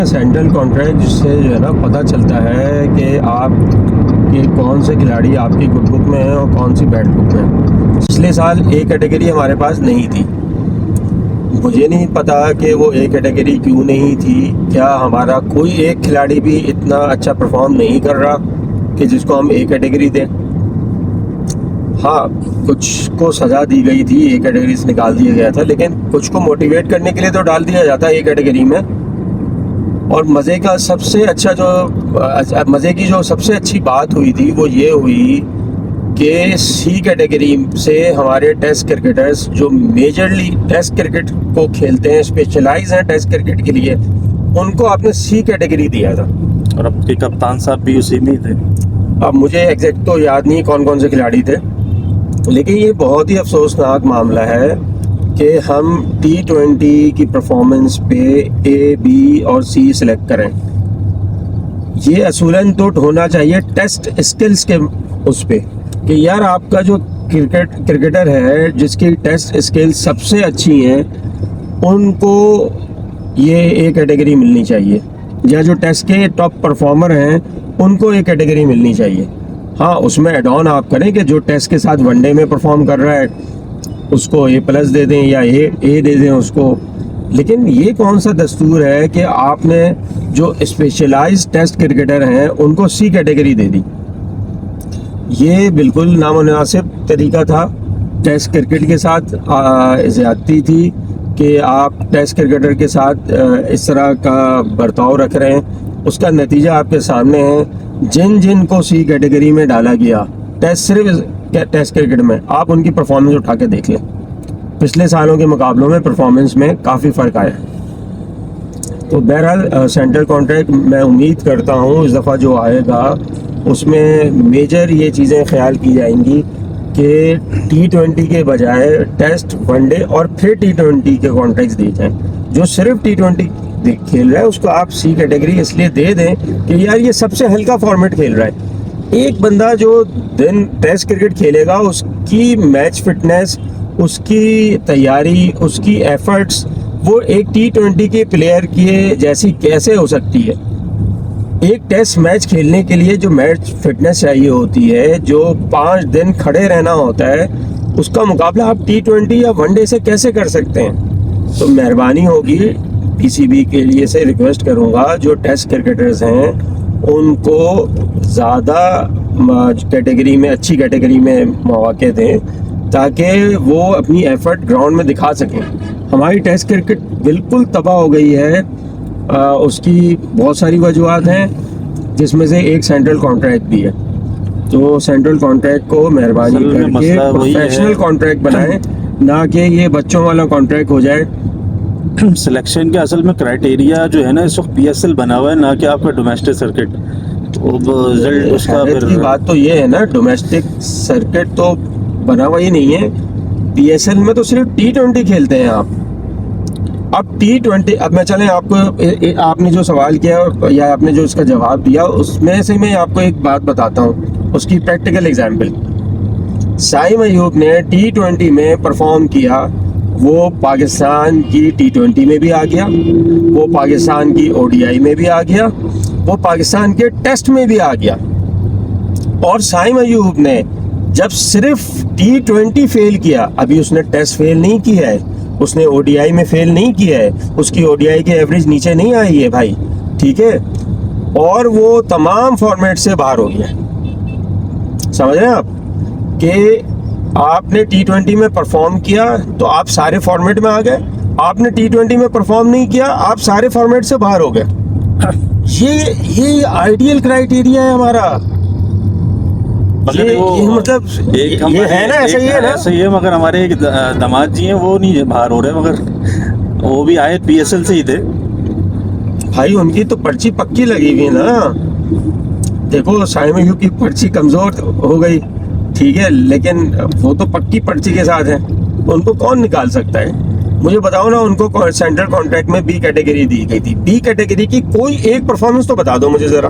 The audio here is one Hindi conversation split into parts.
सेंट्रल कॉन्ट्रैक्ट से जो है ना पता चलता है कि आप कि कौन से खिलाड़ी आपकी गुड बुक में हैं और कौन सी बैड बुक में हैं। पिछले साल ए कैटेगरी हमारे पास नहीं थी। मुझे नहीं पता कि वो ए कैटेगरी क्यों नहीं थी। क्या हमारा कोई एक खिलाड़ी भी इतना अच्छा परफॉर्म नहीं कर रहा कि जिसको हम ए कैटेगरी दें? हाँ, कुछ को सज़ा दी गई थी, ए कैटेगरी से निकाल दिया गया था, लेकिन कुछ को मोटिवेट करने के लिए तो डाल दिया जाता है ए कैटेगरी में। और मज़े का सबसे अच्छा मज़े की जो सबसे अच्छी बात हुई थी वो ये हुई कि सी कैटेगरी से हमारे टेस्ट क्रिकेटर्स जो मेजरली टेस्ट क्रिकेट को खेलते हैं, स्पेशलाइज हैं टेस्ट क्रिकेट के लिए, उनको आपने सी कैटेगरी दिया था। और आपके कप्तान साहब भी उसी में थे। अब मुझे एग्जैक्ट तो याद नहीं कौन कौन से खिलाड़ी थे, लेकिन ये बहुत ही अफसोसनाक मामला है कि हम T20 की परफॉर्मेंस पे ए, बी और सी सिलेक्ट करें। ये असूलन तो होना चाहिए टेस्ट स्किल्स के उस पे कि यार आपका जो क्रिकेटर है जिसकी टेस्ट स्किल्स सबसे अच्छी हैं उनको ये ए कैटेगरी मिलनी चाहिए, या जो टेस्ट के टॉप परफॉर्मर हैं उनको ए कैटेगरी मिलनी चाहिए। हाँ, उसमें एड ऑन आप करें कि जो टेस्ट के साथ वनडे में परफॉर्म कर रहा है उसको ए+ दे दें या ए दे दें उसको। लेकिन ये कौन सा दस्तूर है कि आपने जो स्पेशलाइज्ड टेस्ट क्रिकेटर हैं उनको सी कैटेगरी दे दी? ये बिल्कुल नामुनासिब तरीका था। टेस्ट क्रिकेट के साथ ज़्यादती थी कि आप टेस्ट क्रिकेटर के साथ इस तरह का बर्ताव रख रहे हैं। उसका नतीजा आपके सामने है। जिन को सी कैटेगरी में डाला गया सिर्फ टेस्ट क्रिकेट में, आप उनकी परफॉर्मेंस उठा के देख लें। पिछले सालों के मुकाबलों में परफॉर्मेंस में काफ़ी फ़र्क आया है। तो बहरहाल सेंट्रल कॉन्ट्रैक्ट मैं उम्मीद करता हूँ इस दफ़ा जो आएगा उसमें मेजर ये चीज़ें ख्याल की जाएंगी कि T20 के बजाय टेस्ट, वनडे और फिर T20 के कॉन्ट्रैक्ट्स दिए जाएँ। जो सिर्फ T20 खेल रहा है उसको आप सी कैटेगरी इसलिए दे दें कि यार ये सबसे हल्का फॉर्मेट खेल रहा है। एक बंदा जो दिन टेस्ट क्रिकेट खेलेगा उसकी मैच फिटनेस, उसकी तैयारी, उसकी एफर्ट्स वो एक T20 के प्लेयर की जैसी कैसे हो सकती है? एक टेस्ट मैच खेलने के लिए जो मैच फिटनेस चाहिए होती है, जो 5 दिन खड़े रहना होता है, उसका मुकाबला आप T20 या वनडे से कैसे कर सकते हैं? तो मेहरबानी होगी PCB के लिए से रिक्वेस्ट करूंगा जो टेस्ट क्रिकेटर्स हैं उनको ज़्यादा कैटेगरी में, अच्छी कैटेगरी में मौके दें ताकि वो अपनी एफर्ट ग्राउंड में दिखा सकें। हमारी टेस्ट क्रिकेट बिल्कुल तबाह हो गई है। उसकी बहुत सारी वजूहत हैं जिसमें से एक सेंट्रल कॉन्ट्रैक्ट भी है। तो सेंट्रल कॉन्ट्रैक्ट को मेहरबानी करके प्रोफेशनल कॉन्ट्रैक्ट बनाएं, ना कि ये बच्चों वाला कॉन्ट्रैक्ट हो जाए। सिलेक्शन के असल में क्राइटेरिया जो है ना इस वक्त PSL बना हुआ है, ना कि आपका डोमेस्टिक सर्किट। तो रिजल्ट उसका फिर की बात तो ये है ना, डोमेस्टिक सर्किट तो बना हुआ ही नहीं है। PSL में तो सिर्फ T20 खेलते हैं आप। अब T20, अब मैं चलें आपको आपने जो सवाल किया या आपने जो इसका जवाब दिया उसमें से मैं आपको एक बात बताता हूँ, उसकी प्रैक्टिकल एग्जाम्पल। साइम अयूब ने T20 में परफॉर्म किया, वो पाकिस्तान की T20 में भी आ गया, वो पाकिस्तान की ODI में भी आ गया, वो पाकिस्तान के टेस्ट में भी आ गया। और साइम अयूब ने जब सिर्फ T20 फेल किया, अभी उसने टेस्ट फेल नहीं किया है, उसने ODI में फेल नहीं किया है, उसकी ODI की एवरेज नीचे नहीं आई है भाई, ठीक है, और वो तमाम फॉर्मेट से बाहर हो गया। समझ रहे हैं आप कि आपने T20 में परफॉर्म किया तो आप सारे फॉर्मेट में आ गए, आपने T20 में परफॉर्म नहीं किया आप सारे फॉर्मेट से बाहर हो गए। ये आइडियल क्राइटेरिया है हमारा। ये मतलब ये है ना, ऐसा ही है ना, ऐसा ही है। मगर हमारे एक दामाद जी हैं वो नहीं बाहर हो रहे, मगर वो भी आए PSL से ही थे भाई। उनकी तो पर्ची पक्की लगी हुई है ना। देखो साइम अयूब की पर्ची कमजोर हो गई, ठीक है, लेकिन वो तो पक्की पर्ची के साथ है, उनको कौन निकाल सकता है? मुझे बताओ ना, उनको सेंट्रल कॉन्ट्रैक्ट में बी कैटेगरी दी गई थी, बी कैटेगरी की कोई एक परफॉर्मेंस तो बता दो मुझे जरा।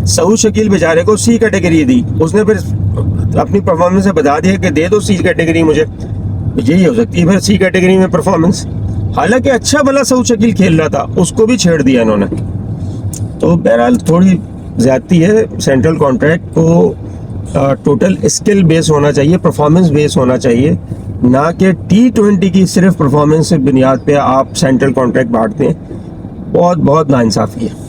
सऊद शकील बेचारे को सी कैटेगरी दी, उसने फिर अपनी परफॉर्मेंस से बता दिया कि दे दो सी कैटेगरी मुझे। यही हो सकती है फिर सी कैटेगरी में परफॉर्मेंस। हालांकि अच्छा भला सऊद शकील खेल रहा था, उसको भी छेड़ दिया इन्होंने। तो बहरहाल थोड़ी ज्यादती है। सेंट्रल कॉन्ट्रैक्ट को टोटल स्किल बेस होना चाहिए, परफॉर्मेंस बेस होना चाहिए, ना कि T20 की सिर्फ परफॉर्मेंस से बुनियाद पे आप सेंट्रल कॉन्ट्रैक्ट बांटते हैं। बहुत बहुत नाइंसाफ़ी है।